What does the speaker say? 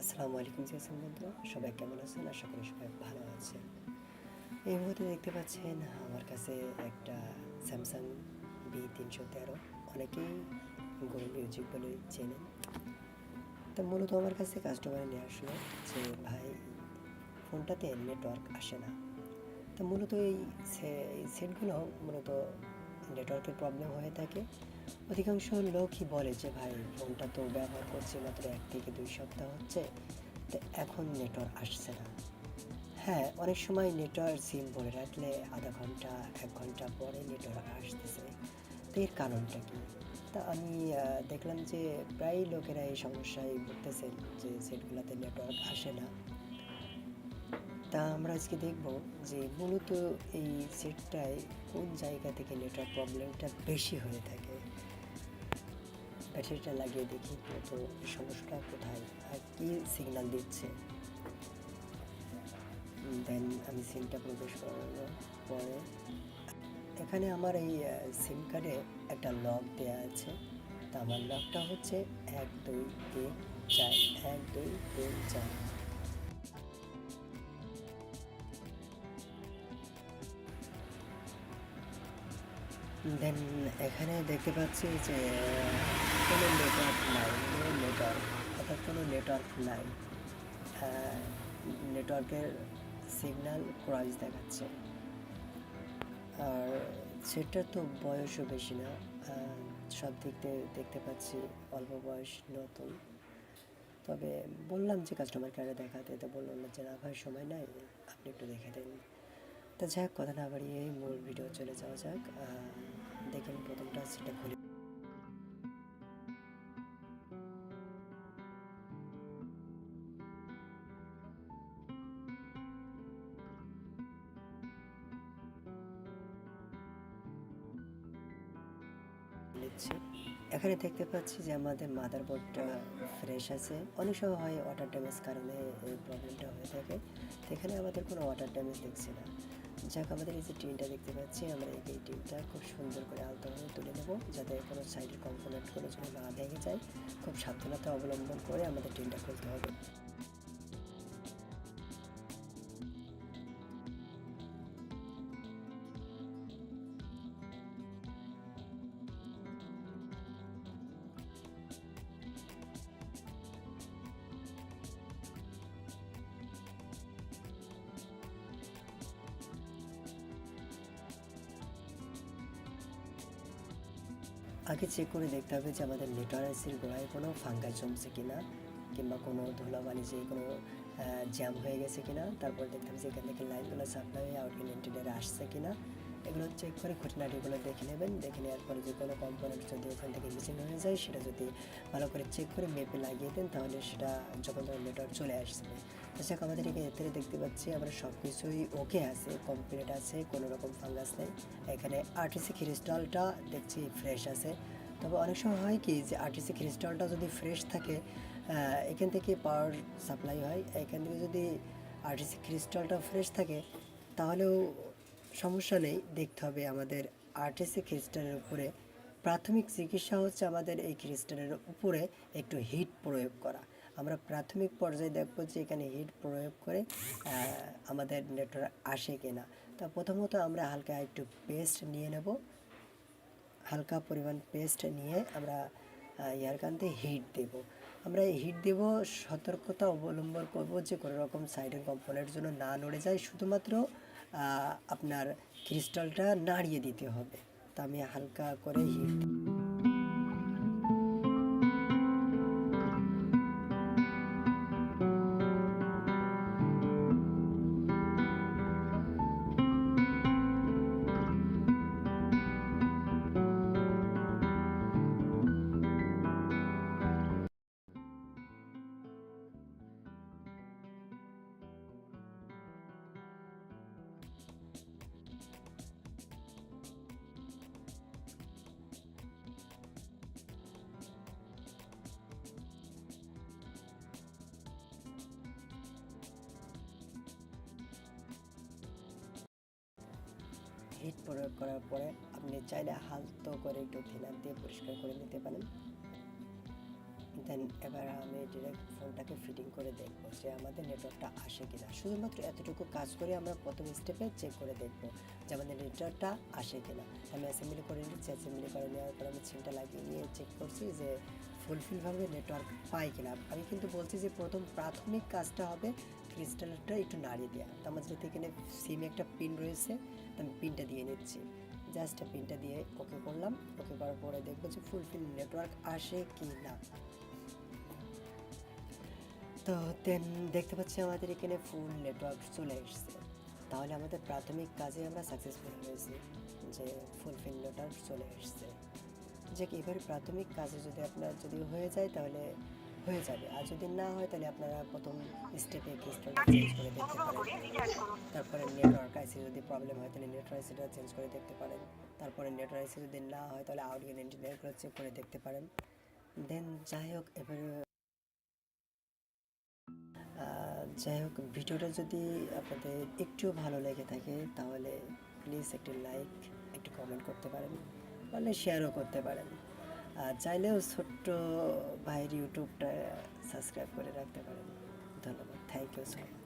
আসসালামু আলাইকুম জিয়াসান বন্ধুরা, সবাই কেমন আছেন? আশা করি সবাই ভালো আছেন। এই মুহূর্তে দেখতে পাচ্ছেন আমার কাছে একটা স্যামসাং B313, অনেকেই গুরু মিউজিক বলে চেনেন। তা মূলত আমার কাছে কাস্টমার নিয়ে আসলো যে ভাই, ফোনটাতে নেটওয়ার্ক আসে না। তা মূলত এই সেটগুলো মূলত নেটওয়ার্কের প্রবলেম হয়ে থাকে। অধিকাংশ লোকই বলে যে ভাই, ফোনটা তো ব্যবহার করছি মাত্র 1 থেকে 2 সপ্তাহ হচ্ছে, তো এখন নেটওয়ার্ক আসছে না। হ্যাঁ, অনেক সময় নেটওয়ার্ক সিম ভরে রাখলে আধা ঘন্টা 1 ঘন্টা পরে নেটওয়ার্ক আসতেছে। তো এর কারণটা কি? তা আমি দেখলাম যে প্রায় লোকেরা এই সমস্যায় ভুগতেছেন যে সেটগুলোতে নেটওয়ার্ক আসে না। তা আমরা আজকে দেখব যে মূলত এই সেটটায় কোন জায়গা থেকে নেটওয়ার্ক প্রবলেমটা বেশি হয়ে থাকে। ব্যাটারিটা লাগিয়ে দেখি মূলত এই সমস্যাটা কোথায় আর কী সিগন্যাল দিচ্ছে। দেন আমি সিমটা প্রবেশ করানোর পরে এখানে আমার এই সিম কার্ডে একটা লক দেওয়া আছে। তা আমার লকটা হচ্ছে 1 2 3 4, 1 2 3 4। দেন এখানে দেখতে পাচ্ছি যে কোনো নেটওয়ার্ক নাই, কোনো নেটওয়ার্ক নাই। নেটওয়ার্কের সিগন্যাল ক্রস দেখাচ্ছে। আর সেটার তো বয়সও বেশি না, সব দিক দিয়ে দেখতে পাচ্ছি অল্প বয়স, নতুন। তবে বললাম যে কাস্টমার কেয়ারে দেখাতে, তো বললো না যে না ভাই, সময় নাই, আপনি একটু দেখে দিন। তা যাক, কথা না বাড়িয়ে মূল ভিডিও চলে যাওয়া যাক। দেখেন প্রথমটা সেটা খুলে নিচ্ছি। এখানে দেখতে পাচ্ছি যে আমাদের মাদারবোর্ডটা ফ্রেশ আছে। অনেক সময় হয় ওয়াটার ড্যামেজ কারণে এই প্রবলেমটা হয়ে থাকে। তো এখানে আমাদের কোনো ওয়াটার ড্যামেজ দেখছি না। যাক, আমাদের এই যে টিনটা দেখতে পাচ্ছি, আমরা এই টিনটা খুব সুন্দর করে আলতোভাবে তুলে নেব, যাতে কোনো সাইডের কম্পোনেন্টগুলো যেন না ভেঙে যায়। খুব সাবধানতা অবলম্বন করে আমাদের টিনটা খুলতে হবে। আগে চেক করে দেখতে হবে যে আমাদের নেটওয়ার্কের গোড়ায় কোনো ফাঙ্গাস জমছে কিনা, কিংবা কোনো ধুলাবালি যে কোনো জ্যাম হয়ে গেছে কিনা। তারপর দেখতে হবে যে এখান থেকে লাইনগুলো সাপ্লাই হয়ে আউটগোয়িং ইন্টারনেটে আসছে কিনা। এগুলো চেক করে খুঁটিনাটিগুলো দেখে নেবেন। দেখে নেওয়ার পরে যে কোনো কম্পোনেন্ট যদি ওখান থেকে মিসিং হয়ে যায়, সেটা যদি ভালো করে চেক করে মেপে লাগিয়ে দেন, তাহলে সেটা যখন তখন নেটওয়ার্ক চলে আসবে। যাক, আমাদের এখানে দেখতে পাচ্ছি আমরা সব কিছুই ওকে আছে, কমপ্লিট আছে, কোনো রকম ফাঙ্গাস নেই। এখানে আরটিসি ক্রিস্টালটা দেখছি ফ্রেশ আছে। তবে অনেক সময় হয় কি যে আরটিসি ক্রিস্টালটা যদি ফ্রেশ থাকে, এখান থেকে পাওয়ার সাপ্লাই হয়। এখান থেকে যদি আরটিসি ক্রিস্টালটা ফ্রেশ থাকে, তাহলেও সমস্যা নেই। দেখতে হবে আমাদের আরটিসি ক্রিস্টালের উপরে প্রাথমিক চিকিৎসা হচ্ছে আমাদের এই ক্রিস্টালের উপরে একটু হিট প্রয়োগ করা। আমরা প্রাথমিক পর্যায়ে দেখব যে এখানে হিট প্রয়োগ করে আমাদের নেটওয়ার্ক আসে কিনা। তা প্রথমত আমরা হালকা একটু পেস্ট নিয়ে নেব। হালকা পরিমাণ পেস্ট নিয়ে আমরা ইয়ার কান্তে হিট দেব। আমরা হিট দেব, সতর্কতা অবলম্বন করব যে কোনো রকম সাইডের কম্পোনেন্টের জন্য না নড়ে যায়। শুধুমাত্র আপনার ক্রিস্টালটা নাড়িয়ে দিতে হবে। তা আমি হালকা করে হিট প্রয়োগ করার পরে আপনি চাইলে হালকা করে একটু থিনার দিয়ে পরিষ্কার করে নিতে পারেন। দেন এবার আমি ডিরেক্ট ফোনটাকে ফিটিং করে দেখবো যে আমাদের নেটওয়ার্কটা আসে কিনা। শুধুমাত্র এতটুকু কাজ করে আমরা প্রথম স্টেপে চেক করে দেখবো যে আমাদের নেটওয়ার্কটা আসে কিনা। আমি অ্যাসেম্বলি করে নিচ্ছি, অ্যাসেম্বলি করে নেওয়ার পর আমি সিমটা লাগিয়ে নিয়ে চেক করছি যে ফুলফিলভাবে নেটওয়ার্ক পাই কিনা। আমি কিন্তু বলছি যে প্রথম প্রাথমিক কাজটা হবে ক্রিস্টালটা একটু নাড়িয়ে দেওয়া। তো আমার যেহেতু এখানে সিমে একটা পিন রয়েছে, তো আমি পিনটা দিয়ে নিচ্ছি। জাস্ট পিনটা দিয়ে ওকে করলাম। ওকে করার পরে দেখবো যে ফুলফিল নেটওয়ার্ক আসে কি না। তো দেন দেখতে পাচ্ছি আমাদের এখানে ফুল নেটওয়ার্ক চলে এসছে। তাহলে আমাদের প্রাথমিক কাজে আমরা সাকসেসফুল হয়েছি যে ফুলফিল নেটওয়ার্ক চলে এসছে। যে কি এবারে প্রাথমিক কাজে যদি আপনার যদি হয়ে যায় তাহলে হয়ে যাবে, আর যদি না হয় তাহলে আপনারা প্রথম স্টেপে ক্রিস্টালটা চেঞ্জ করে দেখতে পারেন। তারপরে নেটওয়ার্ক আইসি যদি প্রবলেম হয় তাহলে নেটওয়ার্ক আইসিটা চেঞ্জ করে দেখতে পারেন। তারপরে নেটওয়ার্ক আইসি যদি না হয় তাহলে আউটগেট ইন্টারনেটগুলো চেক করে দেখতে পারেন। দেন যাই হোক এবারে যাই হোক ভিডিওটা যদি আপনাদের একটুও ভালো লেগে থাকে তাহলে প্লিজ একটি লাইক, একটু কমেন্ট করতে পারেন, পারলে শেয়ারও করতে পারেন। আর চাইলেও ছোট্ট ভাইয়ের ইউটিউবটা সাবস্ক্রাইব করে রাখতে পারেন। ধন্যবাদ, থ্যাংক ইউ সো মাচ।